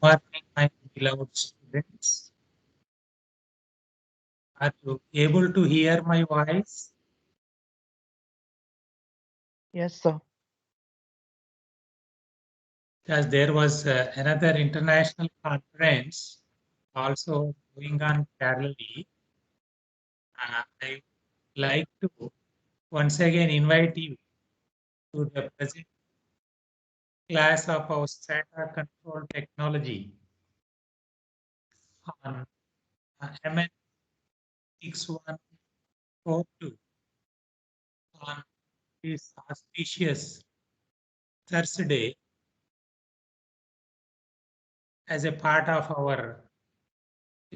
Morning, my beloved students. Are you able to hear my voice? Yes, sir. Because there was another international conference also going on parallelly. I like to once again invite you to the present class of our Strata Control Technology on MN 6142 on this auspicious Thursday as a part of our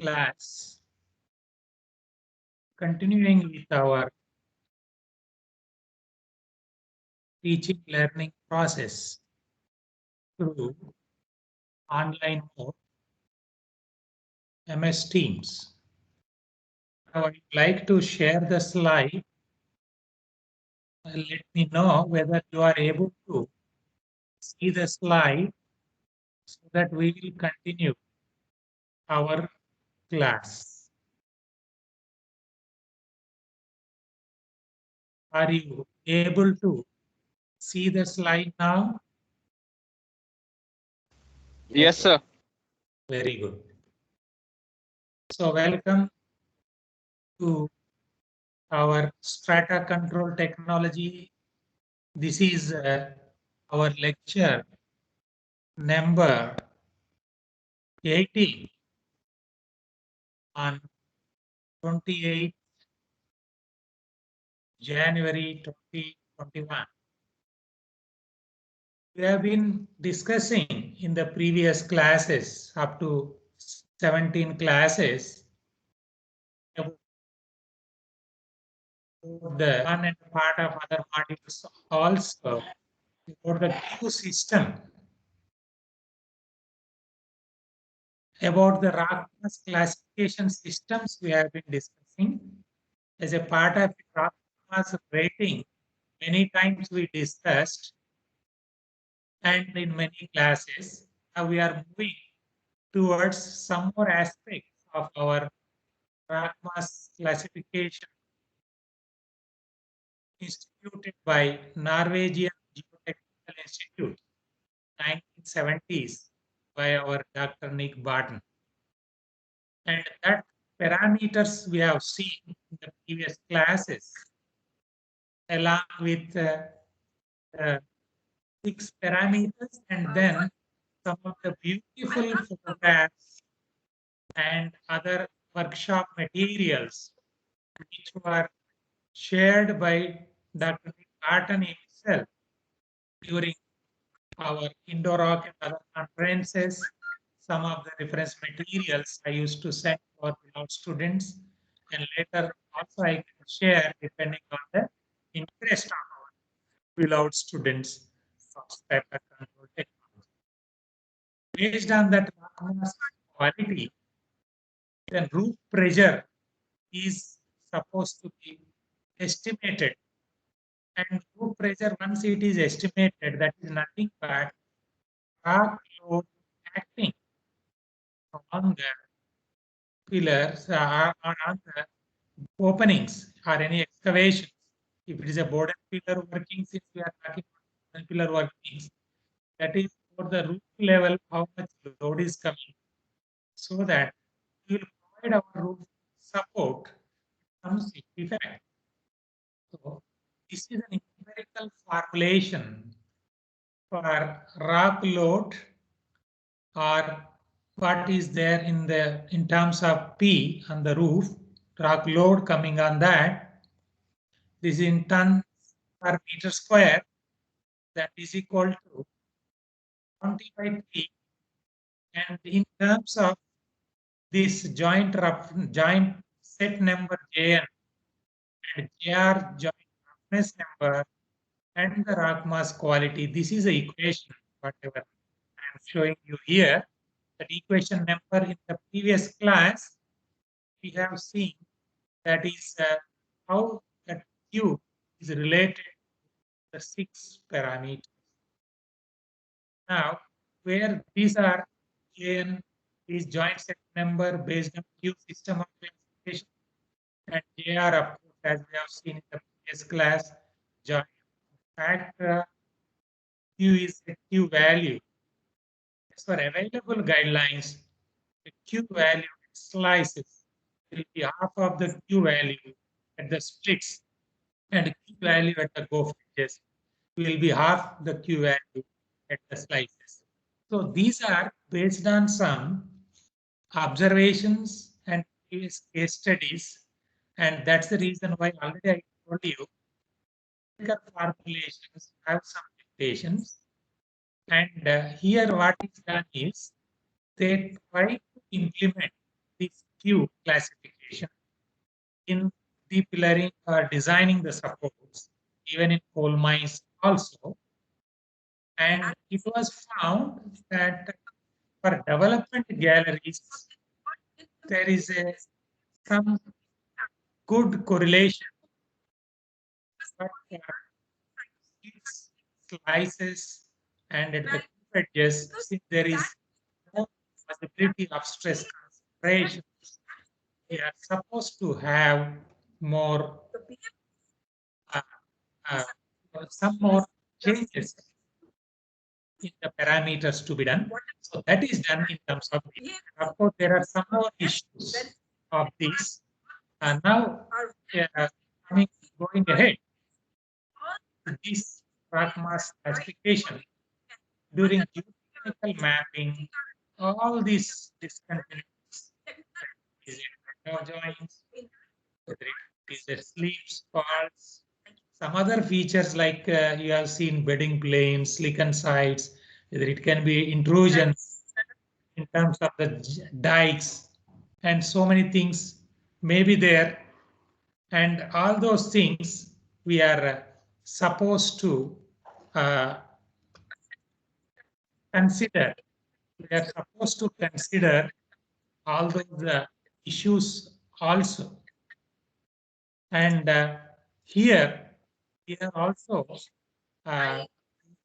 class, continuing with our teaching learning process through online mode, MS Teams. Now, I would like to share the slide. Let me know whether you are able to see the slide so that we will continue our class. Are you able to see the slide now? Yes, Yes, sir. sir. Very good. So welcome to our Strata Control Technology. This is our lecture number 18 on 28 January 2021. We have been discussing in the previous classes up to 17 classes about the one and part of other modules also about the queue system, about the RACMAS classification systems we have been discussing as a part of RACMAS rating. Many times we discussed and in many classes. Now we are moving towards some more aspects of our RACMAS classification instituted by Norwegian Geotechnical Institute, 1970s, by our Dr. Nick Barton. And that parameters we have seen in the previous classes, along with 6 parameters, and then some of the beautiful photographs and other workshop materials which were shared by Dr. Barton himself during our Indorok and other conferences. Some of the reference materials I used to send for our students, and later also I can share depending on the interest of our beloved students of Strata Control Technology. Based on that quality, the roof pressure is supposed to be estimated, and roof pressure, once it is estimated, that is nothing but rock load acting on the pillars on the openings or any excavations. If it is a border pillar working, since we are talking about pillar workings, that is for the roof level, how much load is coming, so that we will provide our roof support some effect. So this is an empirical formulation for rock load, or what is there in terms of P on the roof, rock load coming on that. This is in tons per meter square. That is equal to 20 by 3. And in terms of this joint set number Jn and Jr joint roughness number and the rock mass quality, this is the equation, whatever I am showing you here. That equation number in the previous class we have seen, that is how that Q is related to the 6 parameters. Now, where these are GAN is joint set number based on Q system of classification, and JR, of course, as we have seen in the previous class, joint factor Q is a Q value. As for available guidelines, the Q value slices will be half of the Q value at the splits, and Q value at the go fringes will be half the Q value at the slices. So these are based on some observations and previous case studies, and that's the reason why already I told you formulations have some limitations. And here what is done is they try to implement this Q classification in deep learning or designing the supports, even in coal mines also. And it was found that for development galleries, there is some good correlation. But slices and at the edges, since there is no possibility of stress concentration, we are supposed to have more, uh, uh, some more changes in the parameters to be done. So that is done in terms of, of course, there are some more issues of this. And now, going ahead, this track mass classification during geochemical mapping, all these discontinuities, is it joints, whether it is the sleeves, faults, some other features like you have seen bedding planes, slicken sides, whether it can be intrusions in terms of the dikes, and so many things may be there. And all those things we are supposed to consider. We are supposed to consider all those issues also. And here we are also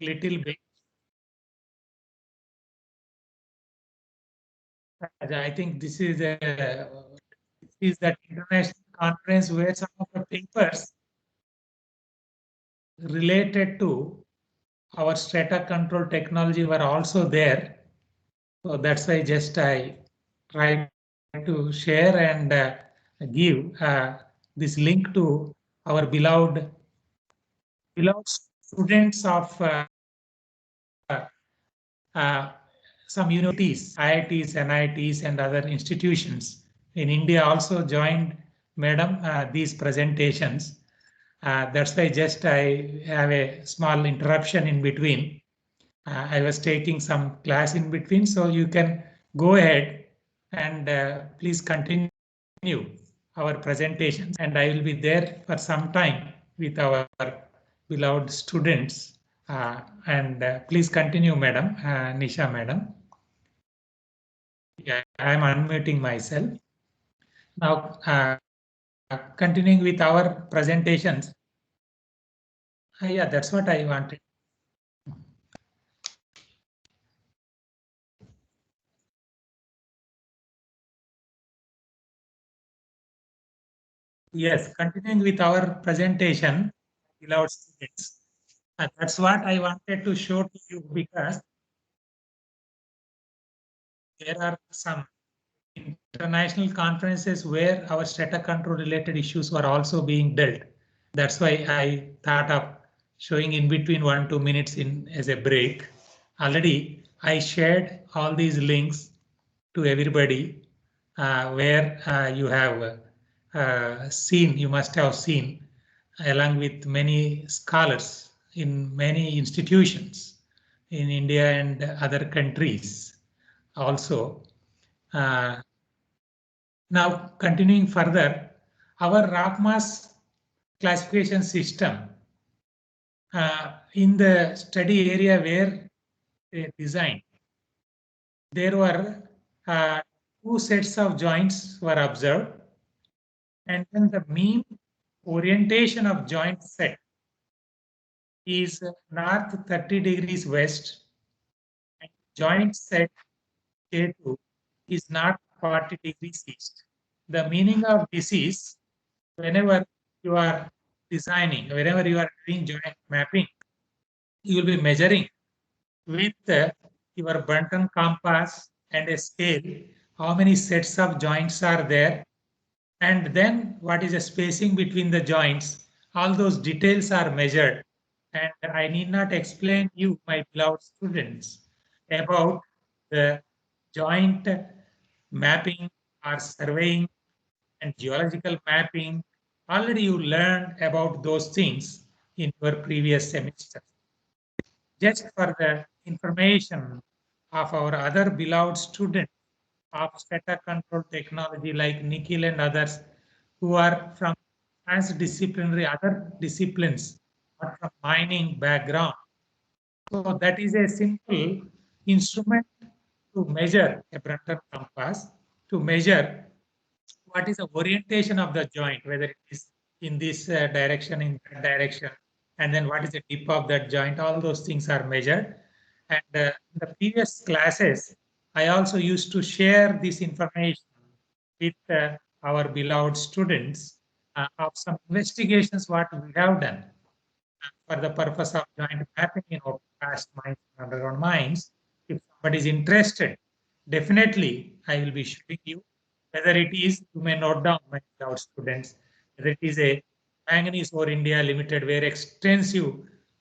little bit. I think this is that international conference where some of the papers related to our strata control technology were also there. So that's why just I try to share and give this link to our beloved students of some universities, IITs, NITs, and other institutions in India also joined, madam, these presentations. That's why just I have a small interruption in between. I was taking some class in between, so you can go ahead and please continue our presentations, and I will be there for some time with our beloved students. And please continue, madam, Nisha, madam. Yeah, I'm unmuting myself. Now, continuing with our presentations. Yeah, that's what I wanted. Yes, continuing with our presentation, beloved students. That's what I wanted to show to you, because there are some international conferences where our strata control related issues were also being dealt. That's why I thought of showing in between 1-2 minutes in as a break. Already I shared all these links to everybody where you have seen, you must have seen, along with many scholars in many institutions in India and other countries also. Now, continuing further, our rock mass classification system in the study area where designed, there were 2 sets of joints were observed, and then the mean orientation of joint set is north 30 degrees west, and joint set K2 is not 40 degrees east. The meaning of this is whenever you are designing, whenever you are doing joint mapping, you will be measuring with your Bunton compass and a scale how many sets of joints are there, and then what is the spacing between the joints. All those details are measured, and I need not explain you, my beloved students, about the joint mapping or surveying and geological mapping. Already you learned about those things in your previous semester. Just for the information of our other beloved students of strata control technology like Nikhil and others who are from transdisciplinary other disciplines or from mining background. So that is a simple instrument to measure a Brunton compass, to measure what is the orientation of the joint, whether it is in this direction, in that direction, and then what is the tip of that joint. All those things are measured. And in the previous classes, I also used to share this information with our beloved students of some investigations what we have done for the purpose of joint mapping in open cast mines and underground mines. If somebody is interested, definitely I will be showing you whether it is, you may note down, my beloved students, whether it is a Manganese Ore India Limited, where extensive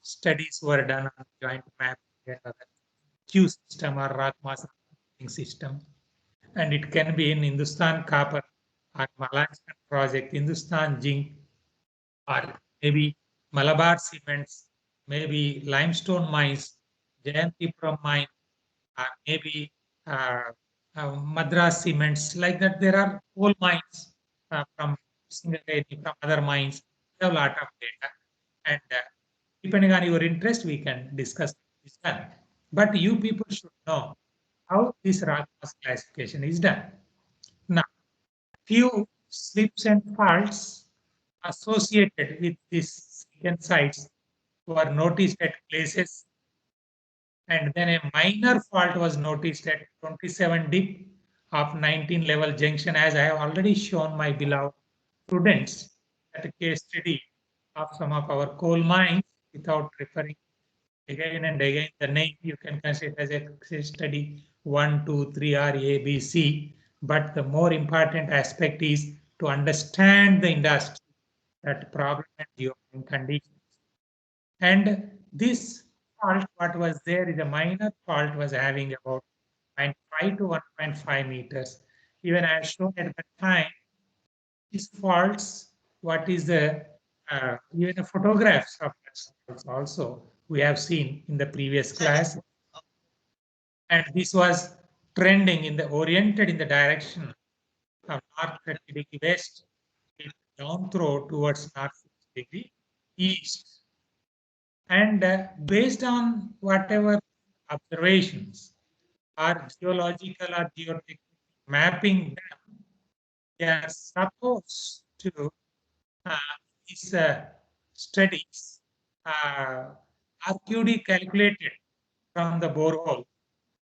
studies were done on joint mapping and other Q system or rock mass system. And it can be in Hindustan Copper or Malangshan project, Hindustan Zinc, or maybe Malabar Cements, maybe limestone mines, Jayantipuram mine, or maybe uh, Madras Cements. Like that, there are coal mines from Singareni, from other mines. We have a lot of data, and depending on your interest, we can discuss this one. But you people should know how this rock mass classification is done. Now, few slips and faults associated with these secant sites were noticed at places, and then a minor fault was noticed at 27 dip of 19 level junction, as I have already shown my beloved students at a case study of some of our coal mines. Without referring again and again the name, you can consider as a case study 1, 2, 3 or A, B, C. But the more important aspect is to understand the industry, that problem and geomining conditions. And this fault, what was there is a minor fault was having about 0.5 to 1.5 meters. Even I shown at the time, these faults, what is the, even the photographs of faults also we have seen in the previous class. And this was trending in the oriented in the direction of north 30 degree west, down through towards north 60 degree east. And based on whatever observations or geological or geotechnical mapping them, they are supposed to uh, these studies RQD calculated from the borehole.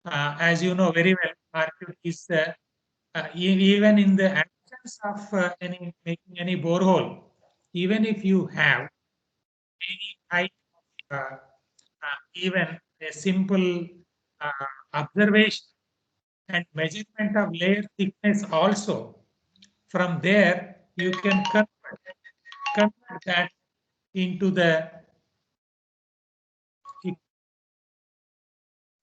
As you know very well, RQD is even in the absence of any making any borehole, even if you have any type of even a simple uh, observation and measurement of layer thickness also, from there you can convert that into the, you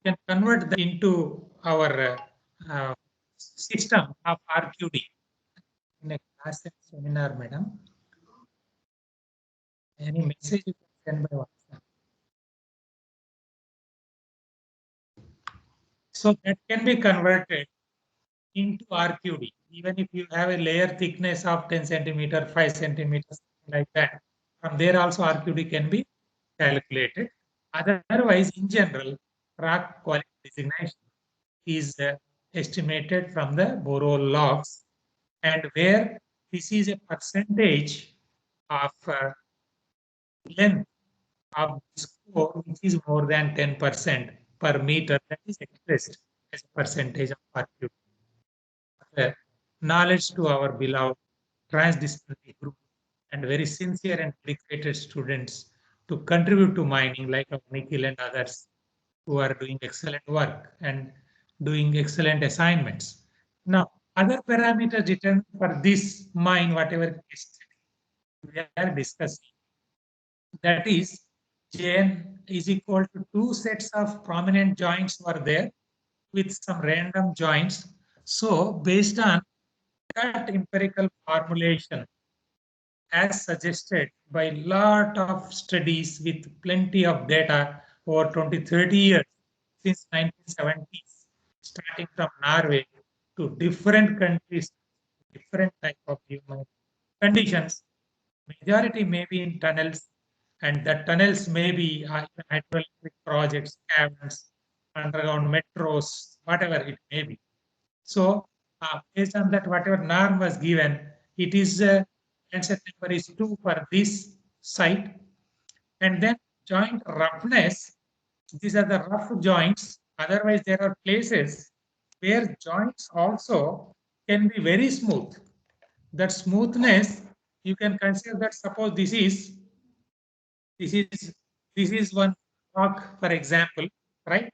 can convert that into our system of RQD in a class and seminar, madam. Any message you can send by WhatsApp. So that can be converted into RQD, even if you have a layer thickness of 10 centimeter, 5 centimeters, like that. From there also RQD can be calculated. Otherwise, in general, rock quality designation is estimated from the borehole logs, and where this is a percentage of length of this core, which is more than 10% per meter, that is expressed as a percentage of our knowledge to our beloved transdisciplinary group and very sincere and dedicated students to contribute to mining like Nikhil and others who are doing excellent work and doing excellent assignments. Now, other parameters determined for this mine, whatever case we are discussing, that is Jn is equal to two sets of prominent joints were there with some random joints. So based on that empirical formulation as suggested by lot of studies with plenty of data over 20-30 years since 1970s, starting from Norway to different countries, different type of human conditions. Majority may be in tunnels, and the tunnels may be hydroelectric projects, caverns, underground metros, whatever it may be. So based on that, whatever norm was given, it is answer number is 2 for this site. And then joint roughness, these are the rough joints. Otherwise, there are places where joints also can be very smooth. That smoothness, you can consider that suppose this is this is one rock, for example, right?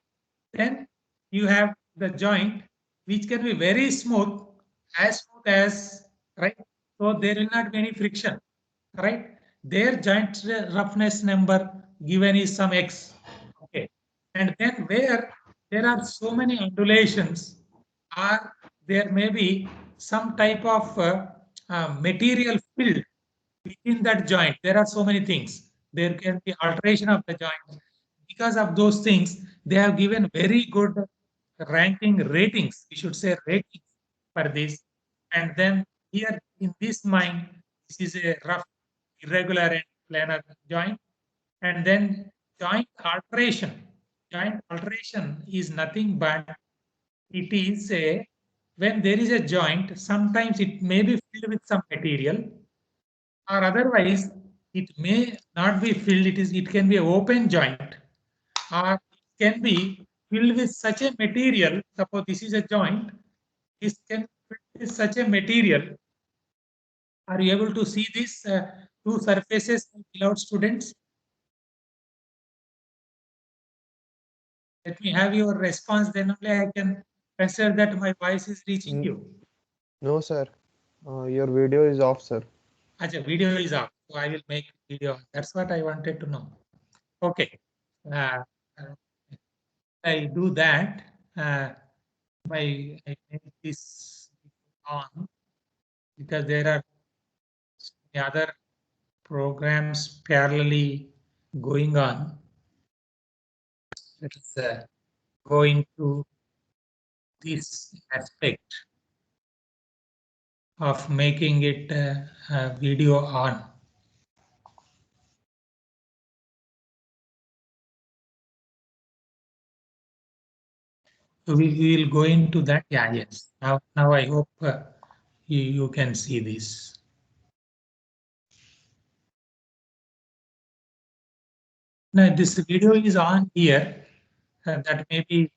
Then you have the joint which can be very as smooth as, right? So there will not be any friction, right? Their joint roughness number given is some X. Okay. And then where there are so many undulations, or there may be some type of material filled within that joint. There are so many things. There can be alteration of the joint. Because of those things, they have given very good ranking ratings. We should say ratings for this. And then here in this mine, this is a rough, irregular and planar joint. And then joint alteration. Joint alteration is nothing but it is a when there is a joint, sometimes it may be filled with some material, or otherwise it may not be filled. It can be an open joint, or it can be filled with such a material. Suppose this is a joint, this can fit with such a material. Are you able to see these two surfaces, beloved students? Let me have your response, then only I can consider that my voice is reaching you. No, sir. Your video is off, sir. Acha, video is off, so I will make video. That's what I wanted to know. Okay. Uh, I do that. I make this on because there are other programs parallelly going on. Let us go into this aspect of making it video on. So we will go into that. Yeah, yes. Now I hope you can see this. Now this video is on here. That may be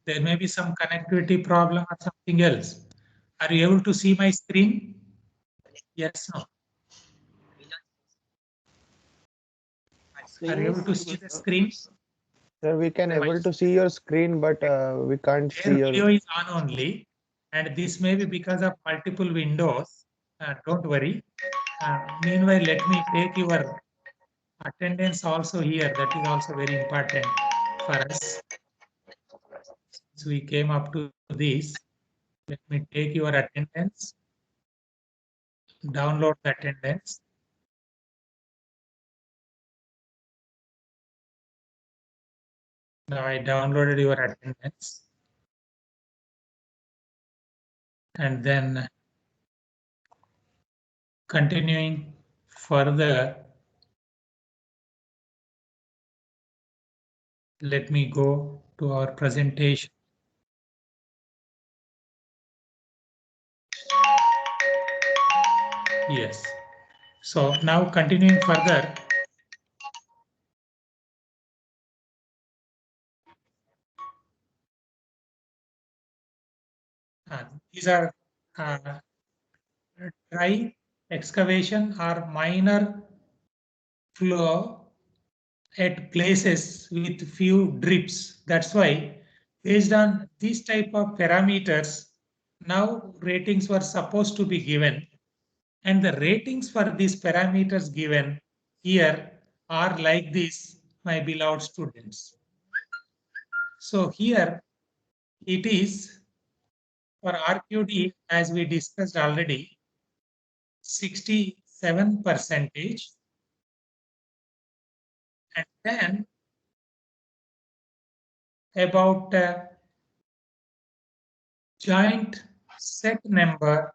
there may be some connectivity problem or something else. Are you able to see my screen? Yes, no. Are you able to see the screen? Sir, we can able to see your screen, but we can't see Their video your. is on only, and this may be because of multiple windows. Don't worry. Meanwhile, let me take your attendance also here. That is also very important for us. Since we came up to this, let me take your attendance. Download the attendance. Now I downloaded your attendance. And then continuing further, let me go to our presentation. Yes. So now continuing further, These are uh, dry excavation or minor flow at places with few drips. That's why based on these type of parameters, now ratings were supposed to be given, and the ratings for these parameters given here are like this, my beloved students. So here it is for RQD, as we discussed already, 67 percentage, and then about joint set number,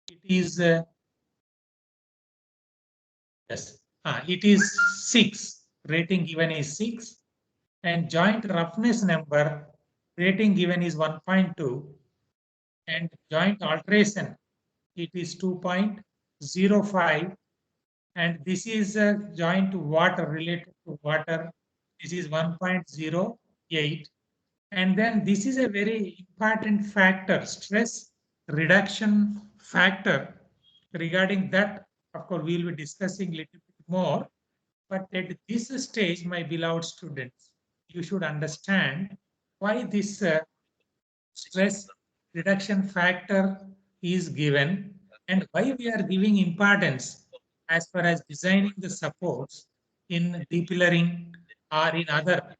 it is yes, it is 6. Rating given is 6, and joint roughness number rating given is 1.2, and joint alteration it is 2.05, and this is a joint water related to water. This is 1.08, and then this is a very important factor, stress reduction factor. Regarding that, of course, we will be discussing a little bit more. But at this stage, my beloved students, you should understand why this stress reduction factor is given and why we are giving importance as far as designing the supports in depillering or in other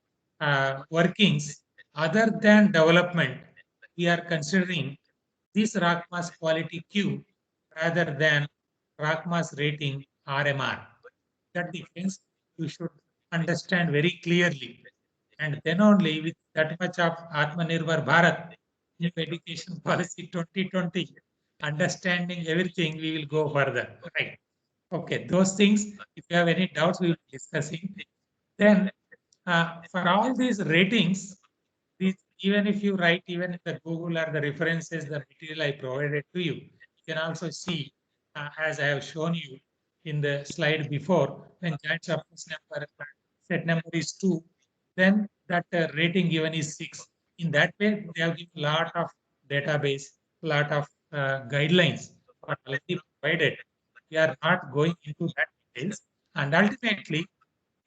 workings other than development. We are considering this rock mass quality Q rather than rock mass rating RMR. That difference you should understand very clearly. And then only with that much of Atmanirbhar Bharat, new education policy 2020, understanding everything, we will go further. Right. Okay, those things, if you have any doubts, we will be discussing. Then for all these ratings, these, even if you write even in the Google or the references, the material I provided to you, you can also see, as I have shown you in the slide before, when joint surface number set number is 2, then that rating given is 6. In that way, they have given a lot of database, lot of guidelines are already provided. We are not going into that details. And ultimately,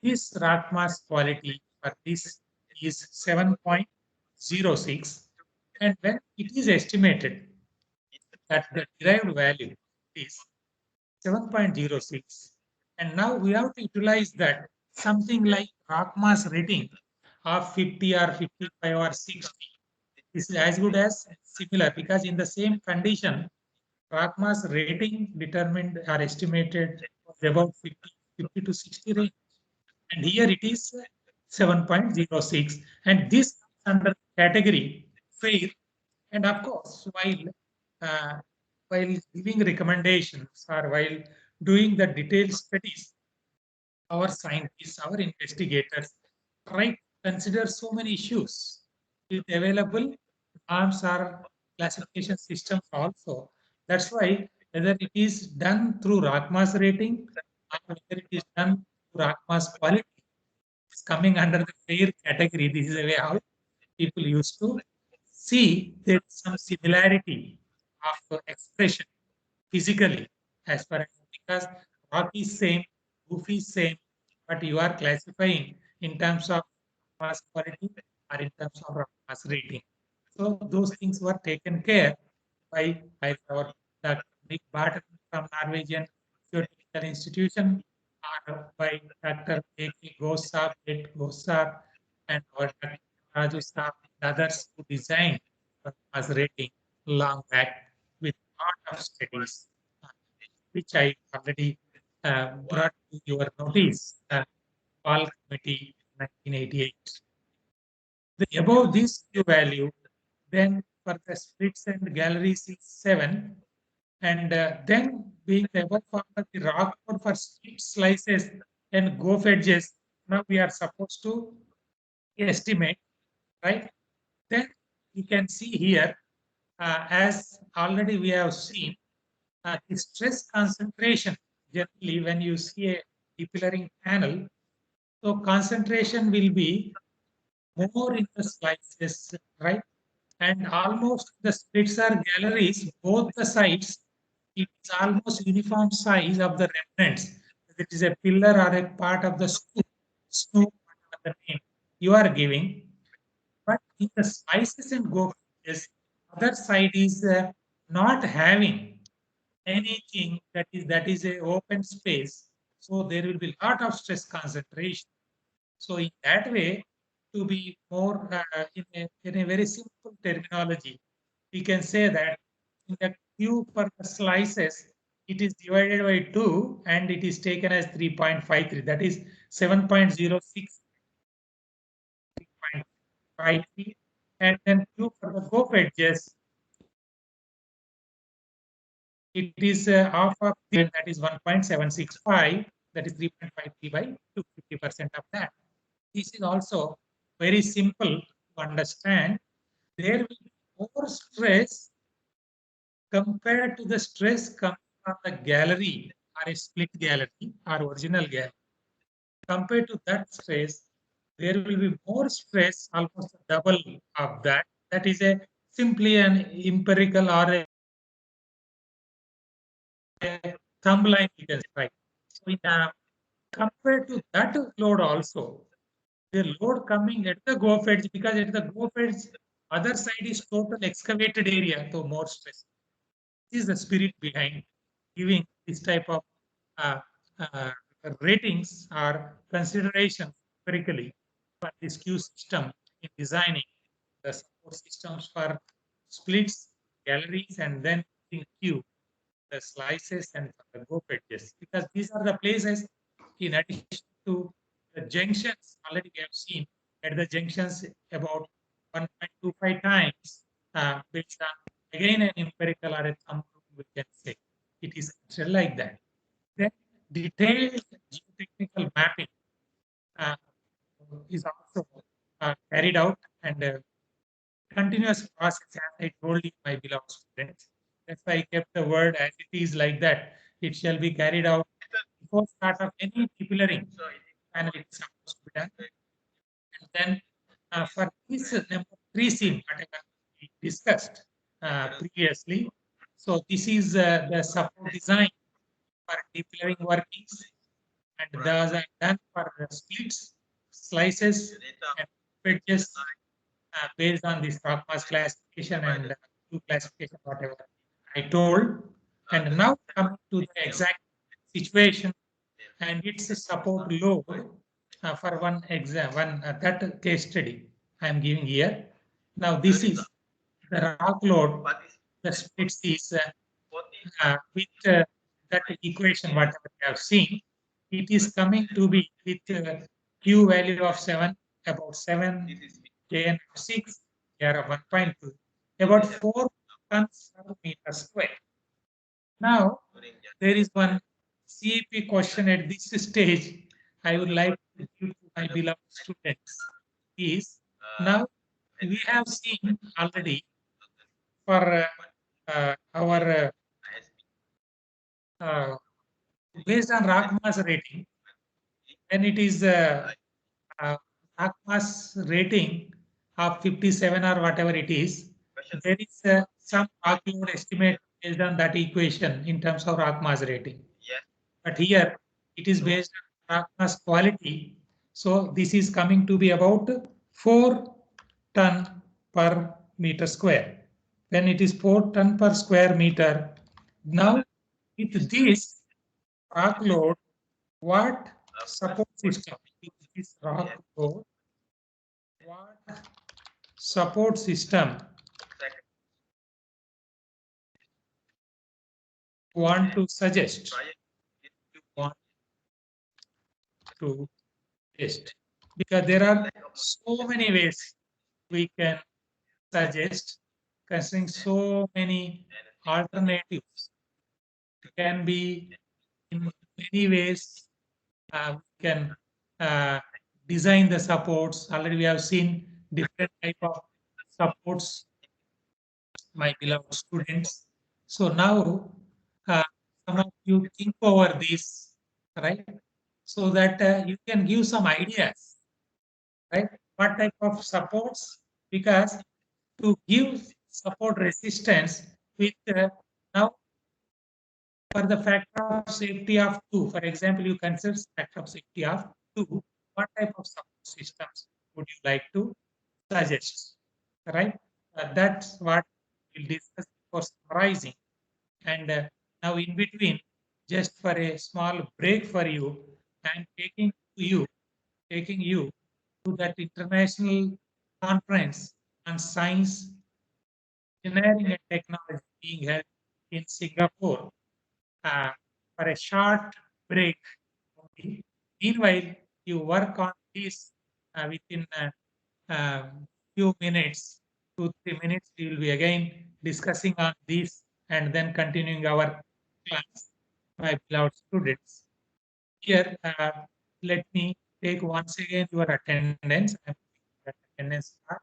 this rock mass quality for this is 7.06, and when it is estimated that the derived value is 7.06, and now we have to utilize that something like rock mass rating of 50 or 55 or 60. This is as good as similar, because in the same condition, rock mass rating determined or estimated was about 50 to 60 range, and here it is 7.06, and this comes under category fair. And of course, uh, while giving recommendations or while doing the detailed studies, our scientists, our investigators try to consider so many issues with available norms or classification systems also. That's why whether it is done through rock mass rating or whether it is done through rock mass quality, is coming under the fair category. This is the way how people used to see there is some similarity of expression physically as far as, because rock is same, roof is same, but you are classifying in terms of mass quality or in terms of rock mass rating. So those things were taken care by our Dr. Nick Barton from Norwegian Geotechnical Institution, or by Dr. A.K. Gosar, Gosar, and our Dr. Raju Saab and others who designed mass rating long back with a lot of studies, which I already brought to your notice, Paul Committee 1988. The above this Q value, then for the splits and galleries is 7, and then being the above for the rock for split slices and go edges, now we are supposed to estimate, right? Then you can see here, as already we have seen, the stress concentration, generally when you see a depillaring panel, so concentration will be more in the slices, right? and almost the splits are galleries, both the sides, it is almost uniform size of the remnants. It is a pillar or a part of the snow, whatever the name you are giving. But in the slices and go pitches, other side is not having anything that is a open space. So there will be lot of stress concentration. So in that way, to be more in a very simple terminology, we can say that in the Q per slices, it is divided by 2 and it is taken as 3.53. That is 7.06, 3.53. And then Q for the go edges, it is half of that is 1.765. That is 3.53 by 250% of that. This is also very simple to understand. There will be more stress compared to the stress coming from the gallery or a split gallery or original gallery. Compared to that stress, there will be more stress, almost double of that. That is a simply an empirical or a thumb line you can strike. So compared to that load also, the load coming at the go edge, because at the go edge, other side is total excavated area, so more stress. This is the spirit behind giving this type of uh, uh, ratings or consideration empirically for this Q system in designing the support systems for splits, galleries, and then in Q, the slices and for the go edges. Because these are the places, in addition to the junctions, already we have seen at the junctions about 1.25 times based on again an empirical or a thumb rule, we can say. It is considered like that. Then detailed geotechnical mapping uh, is also carried out, and continuous process, as I told you, my beloved students. That's why I kept the word as it is like that. It shall be carried out before start of any depillaring, and it is supposed to be done. And then for this number 3 scene, whatever we discussed previously, so this is the support design for depillaring workings, and those are done for splits, slices, and wedges based on this stock mass classification and classification, whatever I told. And now come to the exact situation and its support load for one exam, that case study I am giving here. Now this is the rock load. The splits is with that equation whatever we have seen. It is coming to be with Q value of 7, about 7, Kn of 6, Kr of 1.2, about 4 tons per meter square. Now, there is one CEP question at this stage I would like to give to my beloved students is, now we have seen already for our uh, based on rock mass rating, when it is uh, rock mass rating of 57 or whatever it is, there is some rock load estimate based on that equation in terms of rock mass rating. But here it is based on rock mass quality. So this is coming to be about 4 ton per meter square. When it is 4 ton per square meter, now with this rock load, what support system with this rock load, what support system want to suggest, want to test, because there are so many ways we can suggest, considering so many alternatives. It can be in many ways. We can design the supports. Already we have seen different type of supports, my beloved students. So now some of you think over this, right? So that you can give some ideas, right? What type of supports? Because to give support resistance with now for the factor of safety of 2. For example, you consider factor of safety of 2. What type of support systems would you like to suggest? Right? That's what we'll discuss before summarizing. And now in between, just for a small break for you, I'm taking you to that international conference on science, engineering and technology being held in Singapore uh, for a short break only. Meanwhile, you work on this within few minutes, 2-3 minutes. We will be again discussing on this and then continuing our class, my beloved students. Here, let me take once again your attendance. Attendance part.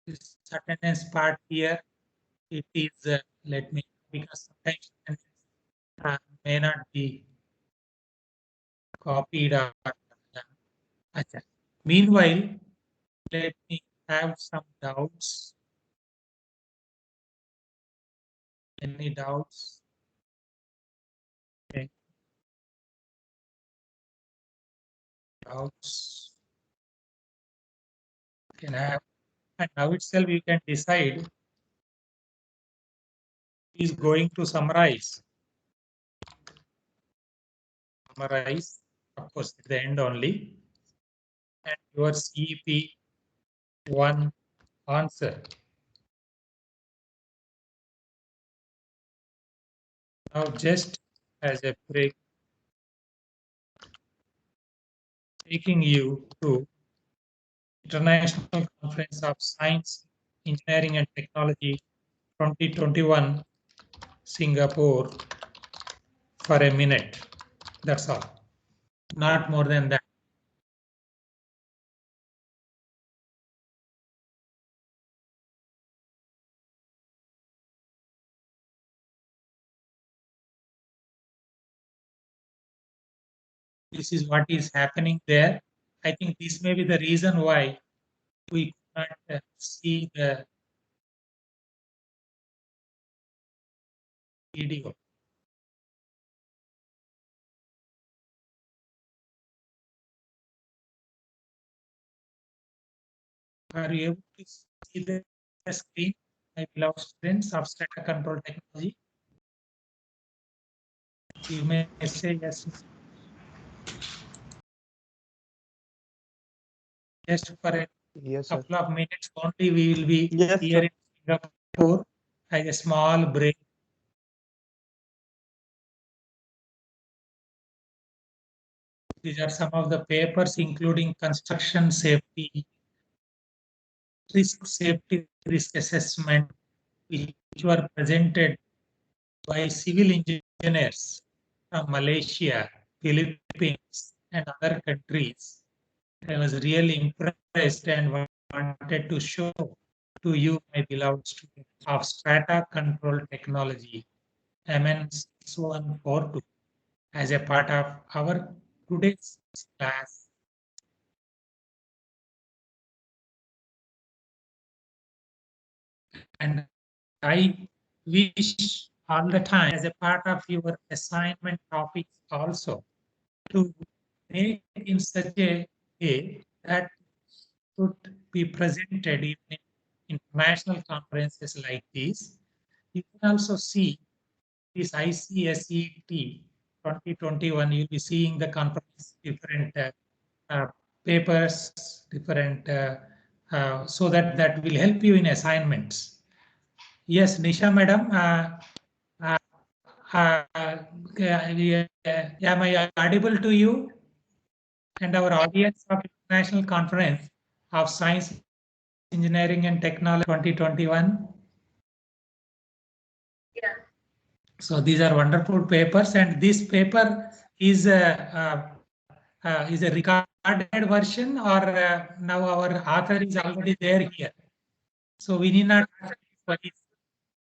This attendance part here, it is, let me, because sometimes attendance may not be copied or अच्छा. Meanwhile, let me have some doubts. Any doubts? Okay. Doubts can have, and now itself you can decide who is going to summarize. Summarize, of course, at the end only, and your CEP 1 answer. Now, just as a break, taking you to International Conference of Science, Engineering and Technology 2021, Singapore, for a minute. That's all. Not more than that. This is what is happening there. I think this may be the reason why we could not see the video. Are you able to see the screen, my beloved students of Strata Control Technology? You may say yes. Just for a Yes, sir. couple of minutes only, we will be Yes, here sir. in Singapore as a small break. These are some of the papers, including construction safety, risk assessment, which were presented by civil engineers from Malaysia, Philippines, and other countries. I was really impressed and wanted to show to you, my beloved students, of Strata Control Technology, MN 6142, as a part of our today's class. And I wish all the time, as a part of your assignment topics also, to make in such a way that should be presented in international conferences like this. You can also see this ICSET 2021. You'll be seeing the conference, different papers, different, so that will help you in assignments. Yes, Nisha madam, am I audible to you and our audience of International Conference of Science, Engineering and Technology 2021? Yeah. So these are wonderful papers, and this paper is a recorded version, or now our author is already there here. So we need not.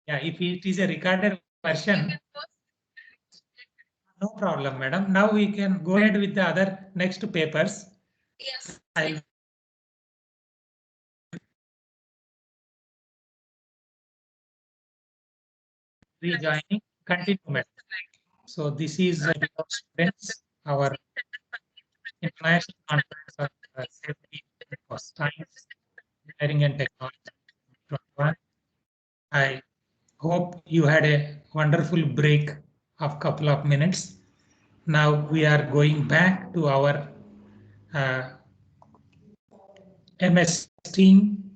Yeah, if it is a recorded version, no problem, madam. Now we can go ahead with the other next papers. Yes. I'll rejoining, continue, madam. So this is students, our international conference of safety for science, engineering and technology 21. I hope you had a wonderful break of couple of minutes. Now we are going back to our MS team,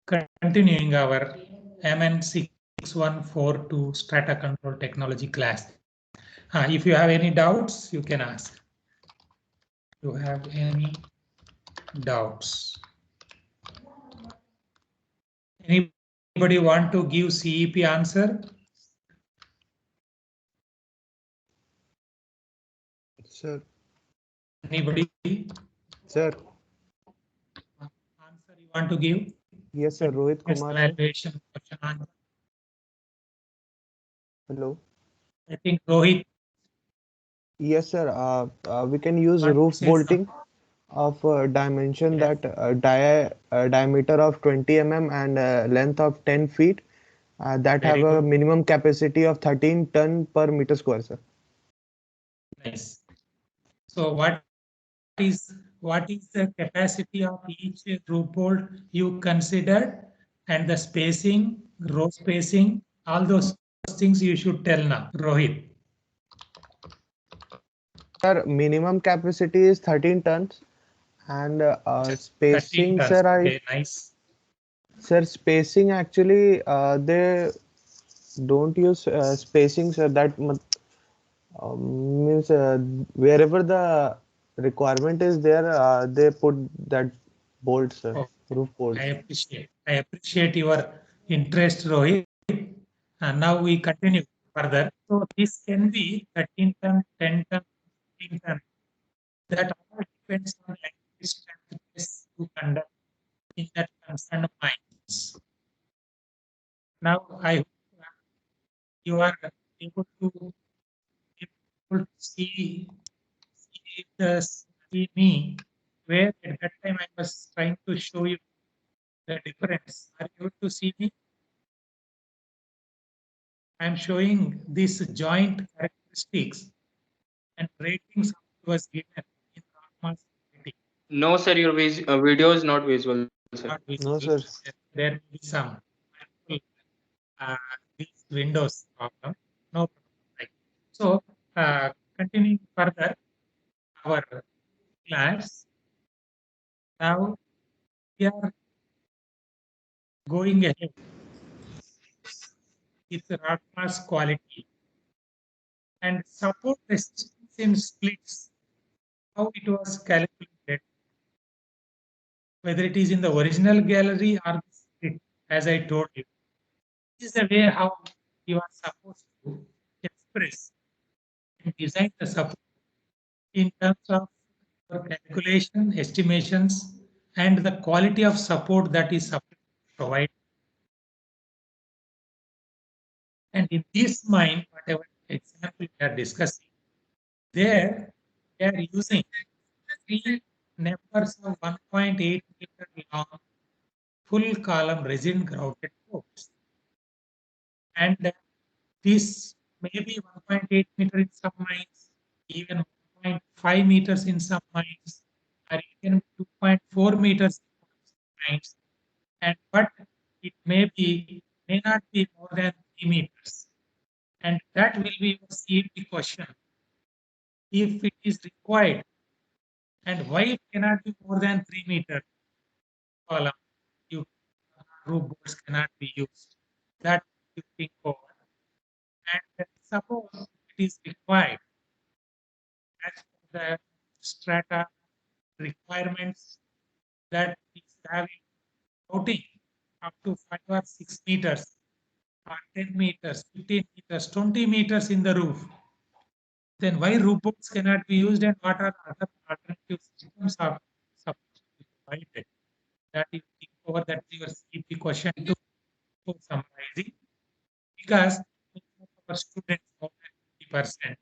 continuing our MN 6142 Strata Control Technology class. If you have any doubts, you can ask. You have any doubts? Anybody want to give CEP answer? Sir. Anybody? Sir. Answer you want to give? Yes, sir. Rohit Kumar. Sir. Evaluation question answer. Hello. I think Rohit. Yes, sir. We can use roof bolting of dimension that diameter of 20 mm and length of 10 feet that Very have a good. minimum capacity of 13 ton per meter square, sir. Nice. So what is the capacity of each roof bolt you considered, and the spacing, row spacing, all those things you should tell now, Rohit. Sir, minimum capacity is 13 tons and spacing, tons. sir, Okay, nice. Sir, spacing actually they don't use spacing, sir. That means wherever the requirement is there, they put that bolt, sir. Oh, Roof bolt. I appreciate your interest, Rohit. And now we continue further. So this can be 13 ton, 10 ton, 15 ton. That all depends on electric strength test to conduct in that concerned mines. Now I hope you are able to see me, where at that time I was trying to show you the difference. Are you able to see me? I am showing these joint characteristics and ratings was given in Rahman's rating. No, sir, your video is not visual, sir. Not No, visible. sir. There may be some these windows problem. No problem. Right. So continuing further our class. Now we are going ahead with rod mass quality and support resistance in splits. How it was calculated, whether it is in the original gallery or the split, as I told you. This is the way how you are supposed to express and design the support in terms of your calculation, estimations, and the quality of support that is provided. And in this mind, whatever example we are discussing, there they are using three numbers of 1.8 meter long full column resin grouted bolts. And this may be 1.8 meter in some mines, even 1.5 meters in some mines, or even 2.4 meters in some mines. And but it may not be more than 3 meters. And that will be your CEP question. If it is required, and why it cannot be more than 3 meters column, you roof bolts cannot be used. That you think over. And suppose it is required as per the strata requirements that is having routing up to 5 or 6 meters or 10 meters, 15 meters, 20 meters in the roof. Then why roof bolts cannot be used, and what are other alternative systems are supposed to be provided? That is over that your CP question to summarizing, because our students more than 50%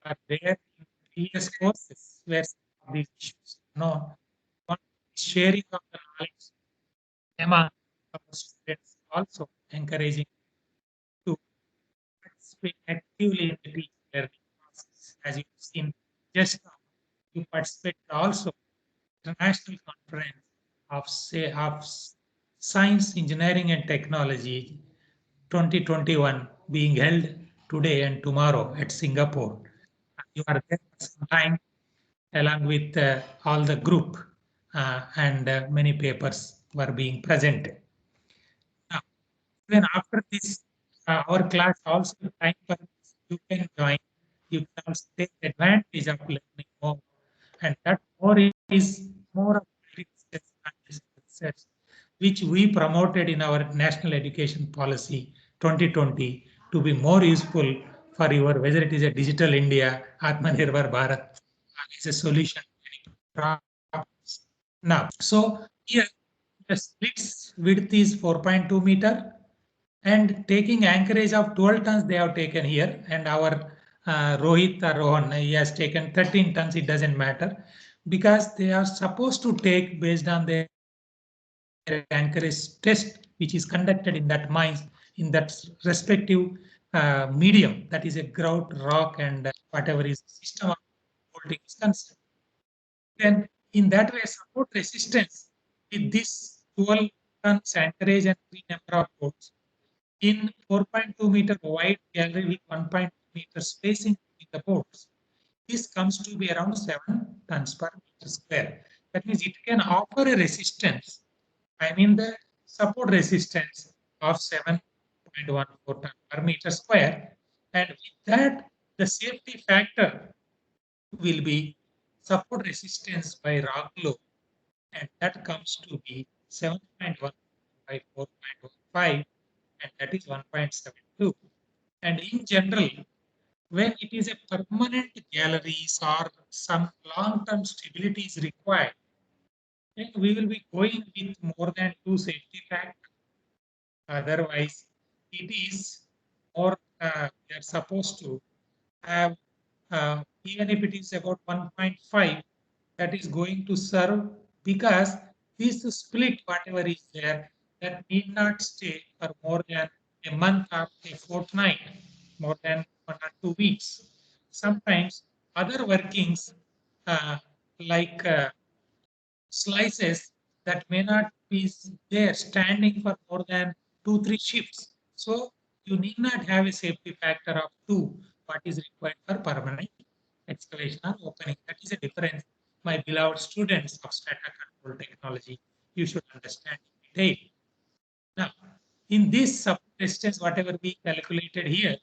are there in previous courses where some of these issues known. One sharing of the knowledge among our students, also encouraging to participate actively in the teaching learning process. As you've seen just now, you participated also in the International Conference of Science, Engineering and Technology 2021 being held today and tomorrow at Singapore. You are there for some time along with all the group and many papers were being presented. Now, even after this, our class also time for this, you can join. You can also take advantage of learning more, and that more is more of research, which we promoted in our National Education Policy 2020 to be more useful for your whether it is a digital India, Atmanirbhar Bharat, is a solution to any problems. Now, so here the splits width is 4.2 meter and taking anchorage of 12 tons they have taken here, and our Rohit or Rohan, he has taken 13 tons, it doesn't matter, because they are supposed to take based on their anchorage test which is conducted in that mines in that respective medium, that is a grout, rock and whatever is system of holding is concerned. Then in that way support resistance with this 12 tons anchorage and 3 number of bolts in 4.2 meter wide gallery with 1.2 meter spacing between the bolts. This comes to be around 7 tons per meter square. That means it can offer a resistance, I mean the support resistance of 7.14 ton per meter square. And with that, the safety factor will be support resistance by rock load, and that comes to be 7.1 by 4.15, and that is 1.72. And in general, when it is a permanent galleries or some long-term stability is required, then we will be going with more than 2 safety factors. Otherwise, it is more, we are supposed to have, even if it is about 1.5, that is going to serve, because this split, whatever is there, that need not stay for more than a month or a fortnight, more than 1 or 2 weeks. Sometimes other workings like slices that may not be there standing for more than 2-3 shifts. So you need not have a safety factor of 2, what is required for permanent excavation or opening. That is a difference, my beloved students of strata control technology. You should understand in detail. Now, in this resistance, whatever we calculated here,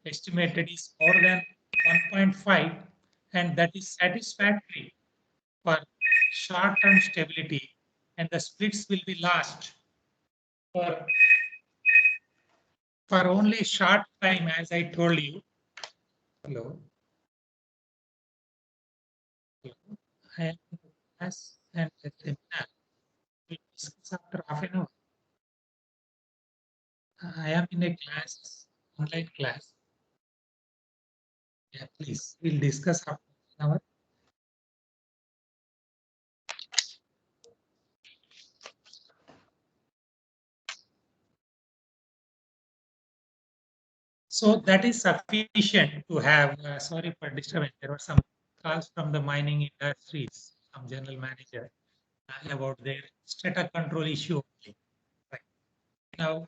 estimated is more than 1.5, and that is satisfactory for short-term stability, and the splits will be last for only short time, as I told you. Hello. Hello. I am in the class and the seminar. We discuss after half an hour. I am in a class, online class. Yeah, please, we'll discuss after an hour. So that is sufficient to have, sorry for disturbance, there were some calls from the mining industries, some general manager about their strata control issue only. Right. Now,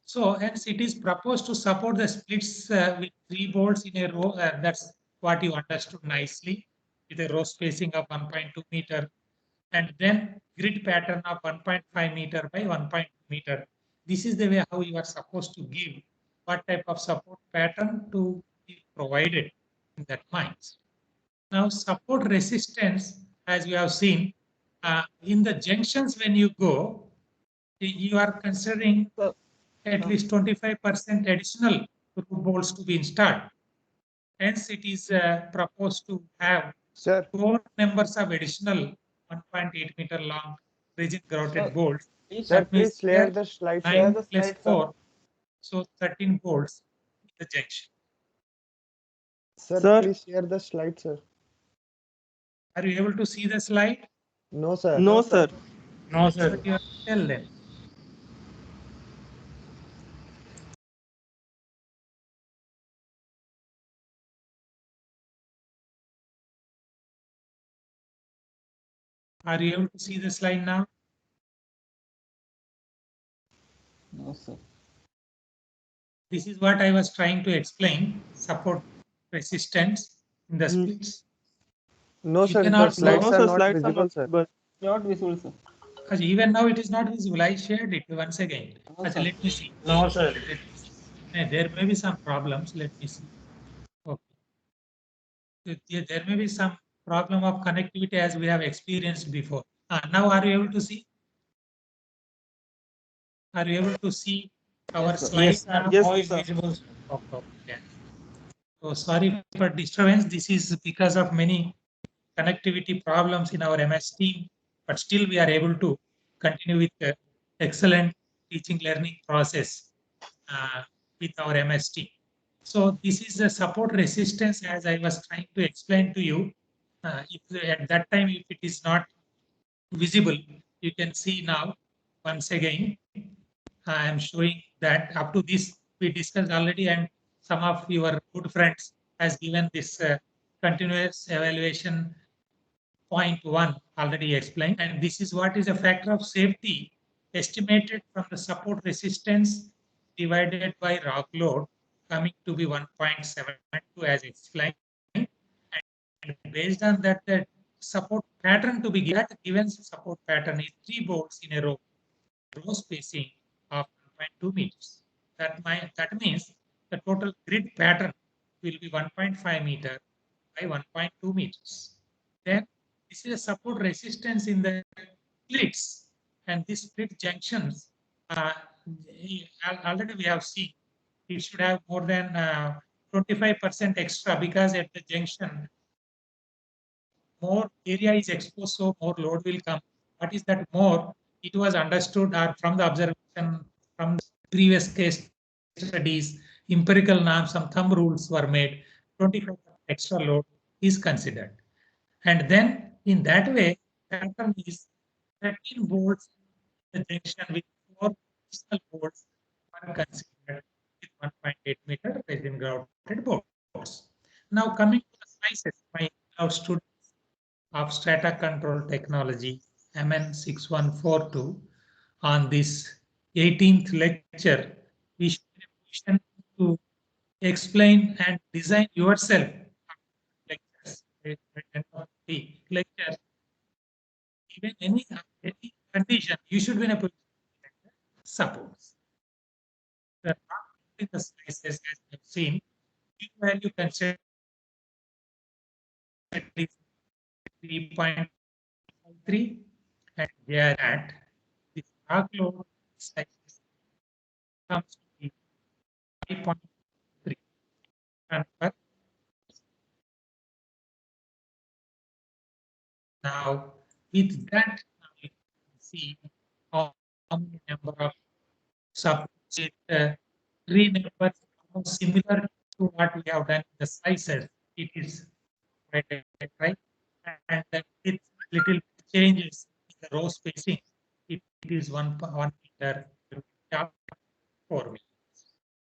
so hence it is proposed to support the splits with 3 bolts in a row. That's what you understood nicely, with a row spacing of 1.2 meter, and then grid pattern of 1.5 meter by 1.2 meter. This is the way how you are supposed to give what type of support pattern to be provided in that mines. Now, support resistance, as we have seen, in the junctions when you go, you are considering at least 25% additional bolts to be installed. Hence, it is proposed to have Sir, 4 numbers of additional 1.8 meter long rigid grouted bolts. sir, That means please share the slide, 9 sir. plus 4, so 13 bolts in the junction. Sir, please share the slide, sir. Are you able to see the slide? No, sir. No, sir. No, sir. You have to tell them. Are you able to see the slide now? No, sir. This is what I was trying to explain, support resistance in the Hmm. splits. No, You sir, can the also, slides are not visible, sir. Not visible, sir. even now it is not visible. I shared it once again. No, sir. Let me see. No, sir. There may be some problems. Let me see. Okay. There may be some problem of connectivity as we have experienced before. Now are you able to see? Are you able to see our Yes, sir. slide Yes, sir. now? Now it's visible, sir. Okay. Yeah. So sorry for disturbance. This is because of many connectivity problems in our MS team, but still we are able to continue with the excellent teaching learning process with our MS team. So this is the support resistance as I was trying to explain to you. If at that time, if it is not visible, you can see now once again. I am showing that up to this we discussed already, and some of your good friends has given this continuous evaluation point one already explained, and this is what is a factor of safety estimated from the support resistance divided by rock load coming to be 1.72 as explained, and based on that the support pattern to be given support pattern is 3 bolts in a row spacing of 1.2 meters. That means the total grid pattern will be 1.5 meter by 1.2 meters. Then this is a support resistance in the splits, and these split junctions already we have seen it should have more than 25% extra because at the junction more area is exposed, so more load will come. What is that more? It was understood or from the observation from the previous case studies, empirical norms, some thumb rules were made. 25 extra load is considered. And then in that way, pattern is 13 bolts in the junction with 4 additional bolts were considered with 1.8 meter resin grouted bolts. Now coming to the sizes, my students of Strata Control Technology, MN6142. On this 18th lecture, we should be in a position to explain and design yourself lectures. Lecture, even any condition, you should be in a position to suppose. The in the slices as you have seen, P value considered is 3.3 and they are at the spark load sizes comes to be 5.3 ton per. Now, with that, now you can see how many number of subjects three numbers are similar to what we have done in the sizes. It is right, right? And with little changes in the row spacing, it is 1 meter up 4 meters.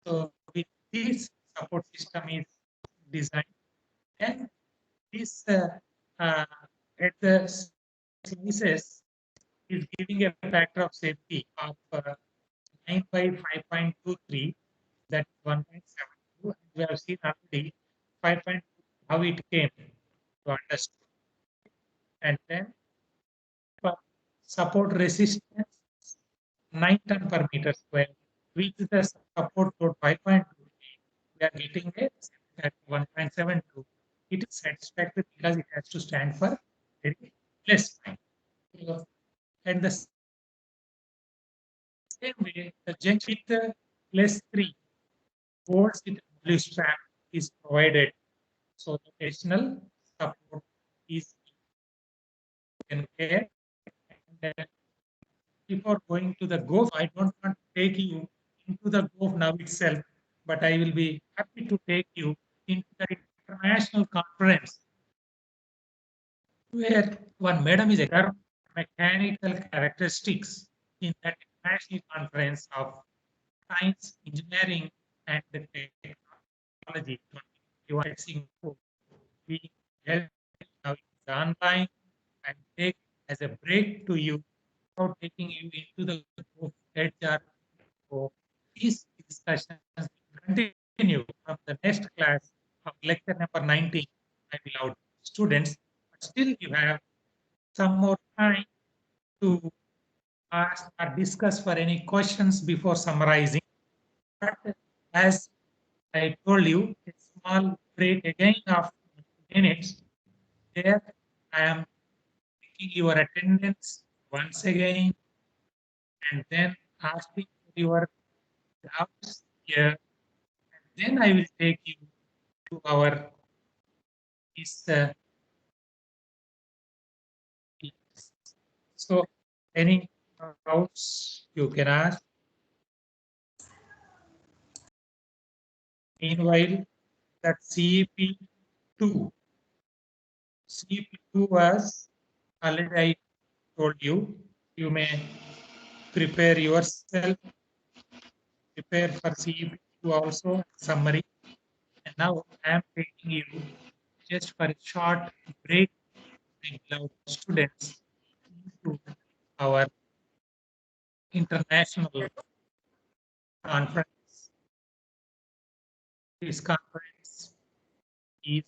So with this support system is designed, and this uh, at the slices is giving a factor of safety of 9 by 5.23, that 1.72. We have seen already 5.2 how it came to understand. And then for support resistance 9 ton per meter square with the support load 5.2, we are getting a at 1.72. It is satisfactory because it has to stand for very less time. So, and the same way, the junction with the plus 3 volts with W strap is provided. So the additional support is taken care. And before going to the GOF, I don't want to take you into the GOF now itself, but I will be happy to take you into the international conference where one madam is a mechanical characteristics in that international conference of science, engineering, and the technology. We held now online and take as a break to you without taking you into the edge or these discussions will continue from the next class of lecture number 19. I will out students, but still you have some more time to ask or discuss for any questions before summarizing. But as I told you, a small break again of minutes. There I am taking your attendance once again and then asking for your doubts here. And then I will take you to our this. So any doubts you can ask. Meanwhile, that CEP2 was already I told you. You may prepare yourself, prepare for CEP2 also summary. And now I am taking you just for a short break, my beloved students, to our international conference. This conference is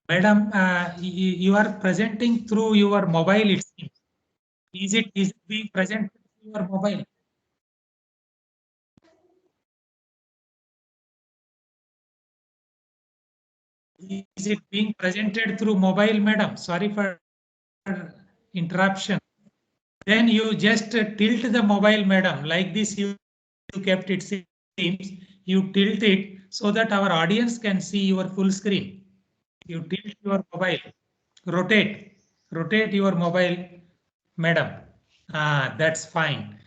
madam, you are presenting through your mobile, it seems. Is it being presented through your mobile? Is it being presented through mobile, madam? Sorry for interruption. Then you just tilt the mobile, madam. Like this, you kept it seems. You tilt it so that our audience can see your full screen. You tilt your mobile. Rotate your mobile, madam. That's fine.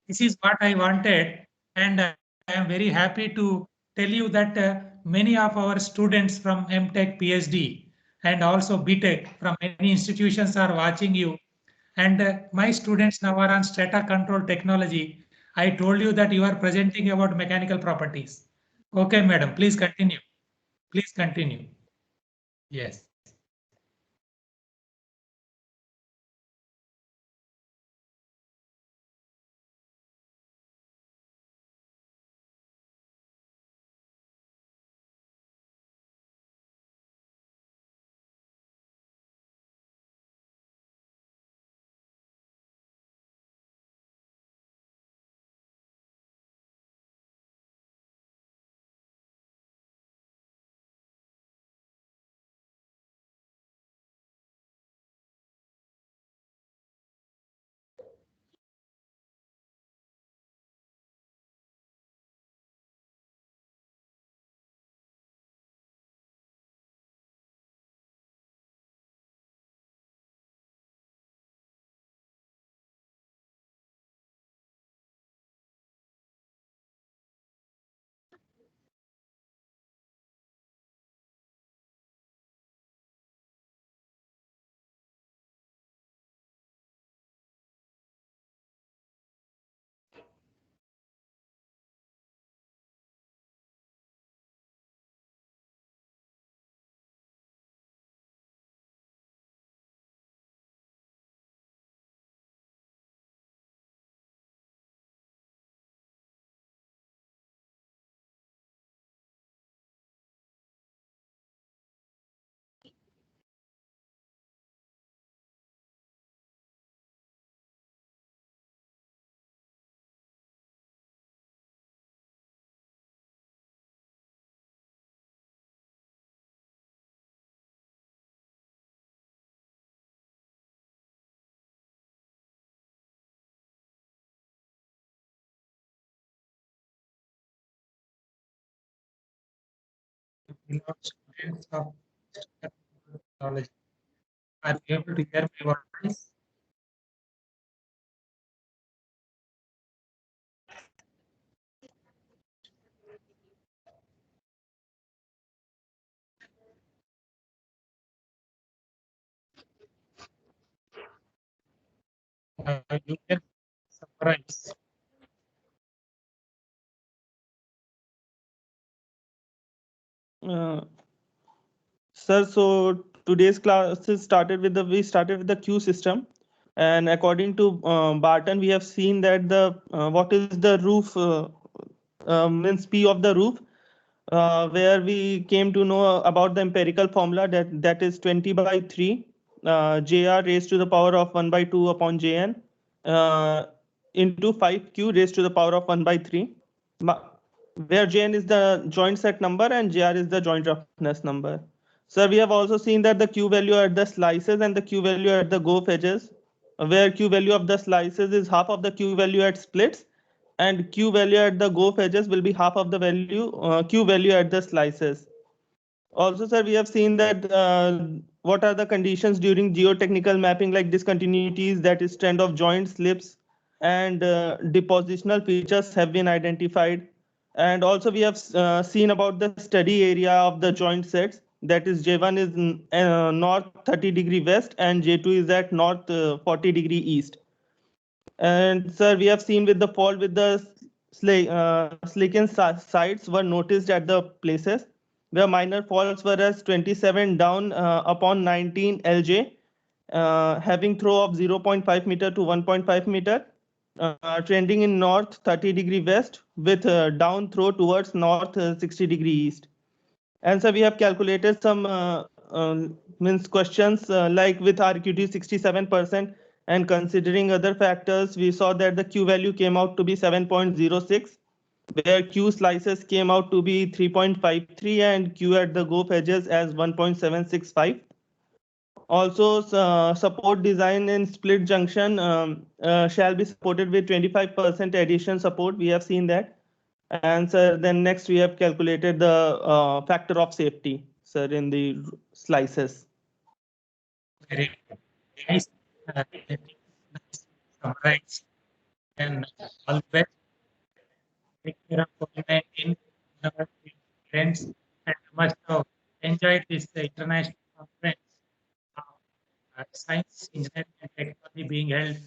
This is what I wanted, and I am very happy to tell you that many of our students from MTech, PhD, and also BTech from many institutions are watching you. And my students now are on strata control technology. I told you that you are presenting about mechanical properties. Okay, madam, please continue. Please continue. Yes. Beloved students of technology, are you able to hear my voice? You can summarize. Sir, so today's class we started with the queue system, and according to Barton, we have seen that the what is the roof means P of the roof, where we came to know about the empirical formula that is 20 by 3 JR raised to the power of 1 by 2 upon JN into 5Q raised to the power of 1 by 3, where Jn is the joint set number and Jr is the joint roughness number. So we have also seen that the Q value at the slices and the Q value at the go edges, where Q value of the slices is half of the Q value at splits, and Q value at the go edges will be half of the value Q value at the slices. Also, sir, we have seen that what are the conditions during geotechnical mapping, like discontinuities, that is trend of joint slips, and depositional features have been identified. And also we have seen about the study area of the joint sets, that is J1 is north 30° west and J2 is at north 40° east. And sir, we have seen with the fault with the slicken sites were noticed at the places where minor faults were as 27 down upon 19 LJ, having throw of 0.5 meter to 1.5 meter, trending in north 30° west with down throw towards north 60° east. And so we have calculated some means questions like with RQT 67%, and considering other factors, we saw that the Q value came out to be 7.06, where Q slices came out to be 3.53 and Q at the go edges as 1.765. Also, support design in split junction shall be supported with 25% addition support. We have seen that. And sir, then next we have calculated the factor of safety, sir, in the slices. Very good. Nice. Summarize. And all the best. Take care of COVID-19. Friends, and you must have enjoyed this international conference. Science, engineering, and technology being held,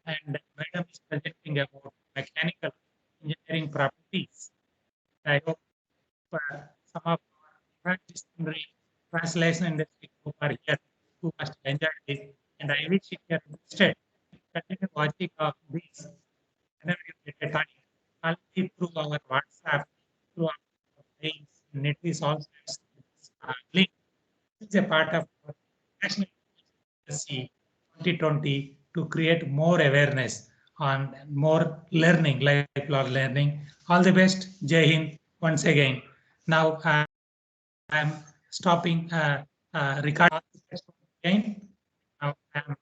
and Madam is presenting about mechanical engineering properties. I hope some of our transdisciplinary translation industry who are here who must enjoy this, and I wish if you are interested, continue watching of these whenever you get a time. I'll be through our WhatsApp, through our mails, NetEase also has link. It's a part of our national 2020 to create more awareness on more learning, lifelong learning. All the best. Jai Hind once again. Now I'm stopping recording again. Now I'm